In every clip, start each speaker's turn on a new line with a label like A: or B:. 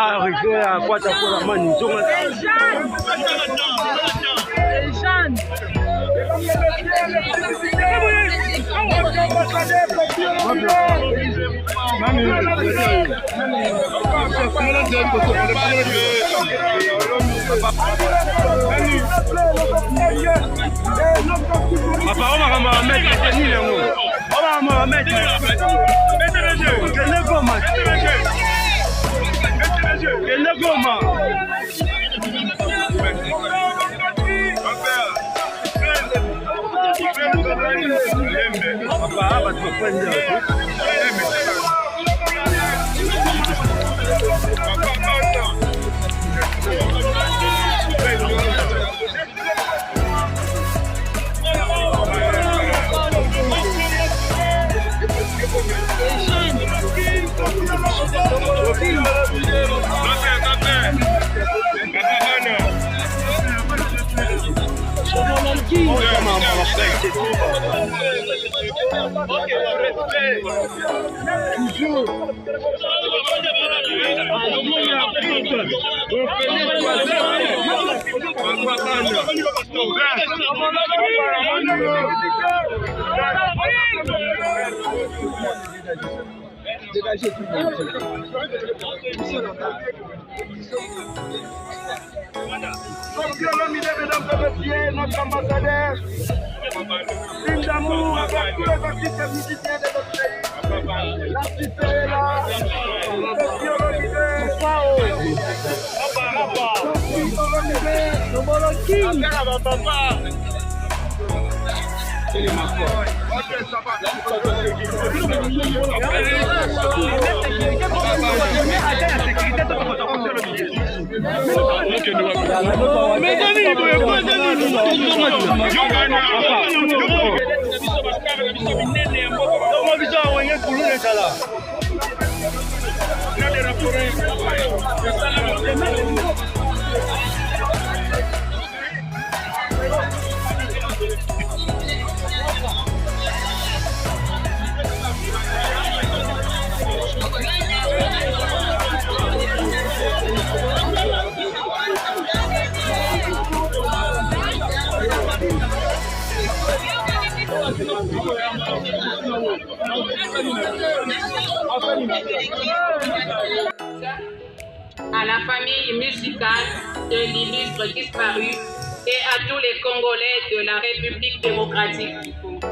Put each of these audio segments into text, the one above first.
A: Arrivé à quoi t'as pour la manie?
B: Dégagez tout le monde. Notre ambassadeur, signe d'amour avec tous les artistes musiciens de notre pays. L'artiste est là,
C: à la famille musicale de l'illustre disparu et à tous les Congolais de la République démocratique du Congo.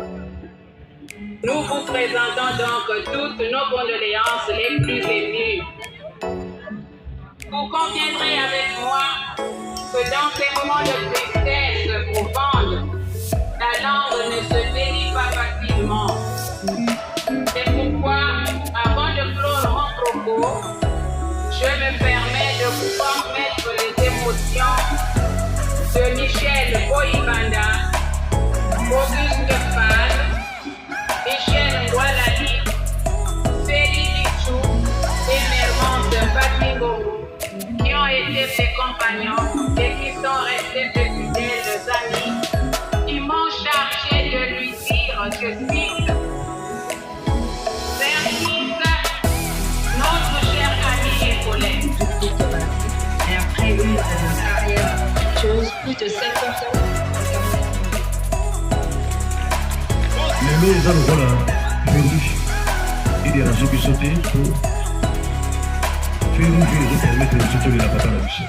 C: Nous vous présentons donc toutes nos condoléances les plus émues. Vous conviendrez avec moi que dans ces moments de tristesse profonde, la langue ne se délie pas facilement. C'est pourquoi, avant de clore mon propos, je me permets de vous transmettre les émotions de Michel Boyibanda, Auguste Fall, Michel Ngwalali, Félix Lichou et Mermante Batingongo, qui ont été ses compagnons et qui sont restés de fidèles amis. Ils m'ont chargé de lui dire que cite notre cher ami et collègue. Et après une carrière, chose plus de 50 ans.
D: Les lois dans le voilà, il y a un jeu qui sautait pour faire une jeu qui permet de sauter la patate à la bouche.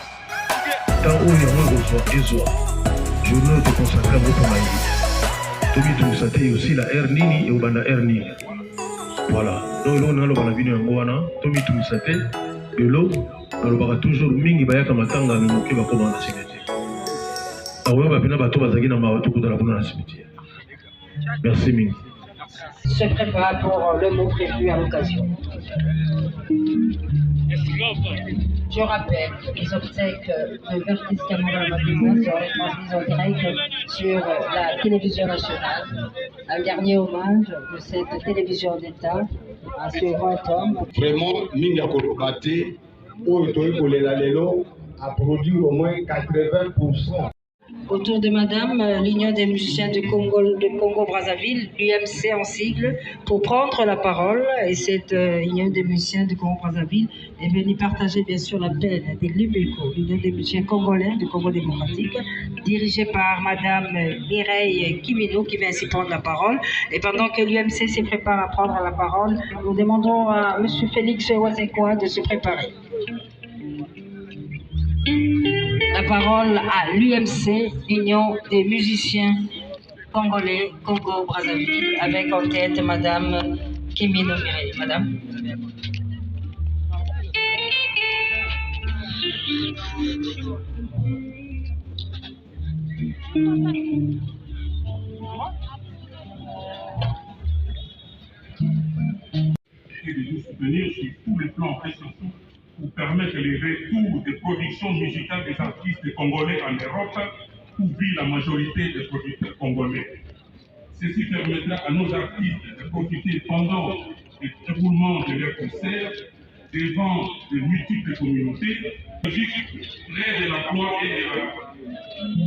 D: Tant où il y a un reçoit et soit, je veux te consacrer à votre maïs. Tobi tu saté aussi la Ernini et Obanda Ernini. Voilà. Donc là on a le banabino ngwana, Tobi tu saté de l'eau, on va toujours mingi bayaka matanga na moke ba koma na cimetière. Awe ba pina bato bazaki na mawato ko la bona na cimetière. Merci mingi.
C: Se prépare pour le mot prévu à l'occasion. Je rappelle que les obsèques de Bertis Kamara Mabima seront transmises en direct sur la télévision nationale. Un dernier hommage de cette télévision d'État à ce grand homme.
E: Vraiment, Minga Kolokate, où Toy Kolela Lelo a produit au moins 80%. Autour de Madame, l'Union des musiciens de Congo-Brazzaville, l'UMC en sigle, pour prendre la parole. Et cette Union des musiciens de Congo-Brazzaville est venue partager bien sûr la peine des l'UMECO, l'Union des musiciens congolais du Congo démocratique, dirigée par Madame Mireille Kimino, qui va ainsi prendre la parole. Et pendant que l'UMC se prépare à prendre la parole, nous demandons à Monsieur Félix Wasekwa de se préparer. La parole à l'UMC, Union des musiciens congolais, Congo-Brazzaville, avec en tête Madame Kimino Mireille. Madame.
F: Et de nous soutenir sur tous les plans précis pour permettre les retours des productions musicales des artistes congolais en Europe, où vit la majorité des producteurs congolais. Ceci permettra à nos artistes de profiter pendant le déroulement de leurs concerts devant de multiples communautés, créer de l'emploi et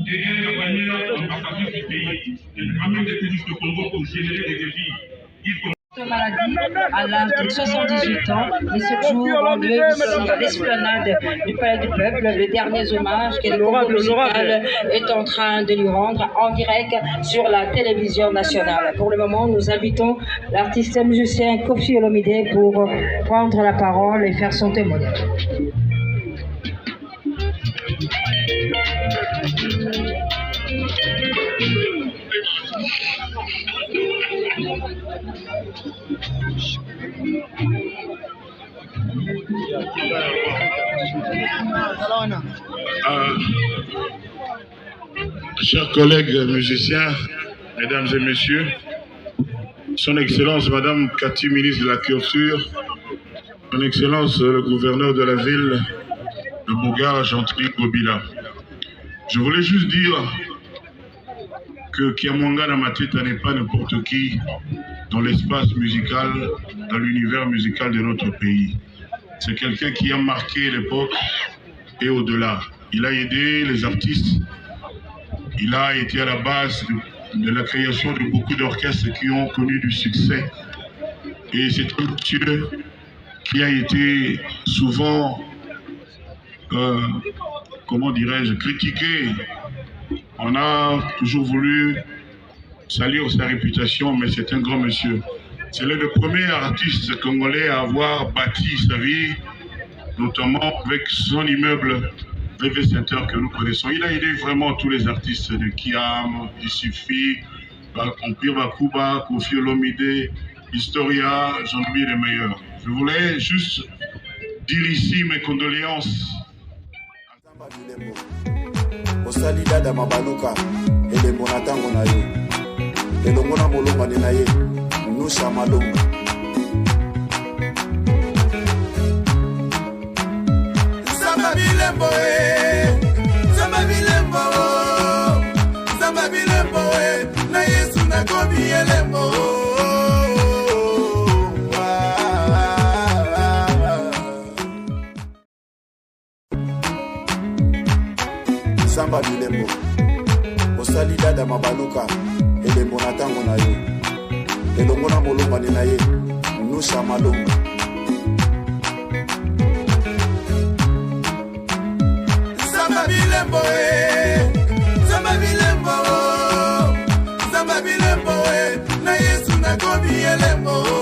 F: gagner la bannière ambassadeur du pays, et ramener des touristes au Congo pour générer des devis.
E: Maladie à l'âge de 78 ans, et ce jour ont lieu ici à l'esplanade du Palais du Peuple, les derniers hommages que le Congo musical est en train de lui rendre en direct sur la télévision nationale. Pour le moment, nous invitons l'artiste musicien Koffi Olomide pour prendre la parole et faire son témoignage.
G: Chers collègues musiciens, mesdames et messieurs, Son Excellence Madame Cathy, ministre de la Culture, Son Excellence le gouverneur de la ville de Bougar, Jean-Philippe Gobila. Je voulais juste dire que Kiamwanga Namateta n'est pas n'importe qui dans l'espace musical, dans l'univers musical de notre pays. C'est quelqu'un qui a marqué l'époque et au-delà. Il a aidé les artistes, il a été à la base de la création de beaucoup d'orchestres qui ont connu du succès. Et c'est un monsieur qui a été souvent, comment dirais-je, critiqué. On a toujours voulu salir sa réputation, mais c'est un grand monsieur. C'est le premier artiste congolais à avoir bâti sa vie, notamment avec son immeuble VV Center que nous connaissons. Il a aidé vraiment tous les artistes de Kiam, Isufi, Empire Bakuba, Koffi Olomide, Historia, j'en oublie les meilleurs. Je voulais juste dire ici mes condoléances.
H: Osali dada mabaluka ele monatango na yo elongo na molonga na ye nusha malonga Zamba bilembo na Yesu na gobi elembo Samba bilembo osali dada mabaluka elembo na tango na yo elongo na molonga na ye nusha malonga Samba bilembo na Yesu na gobi elembo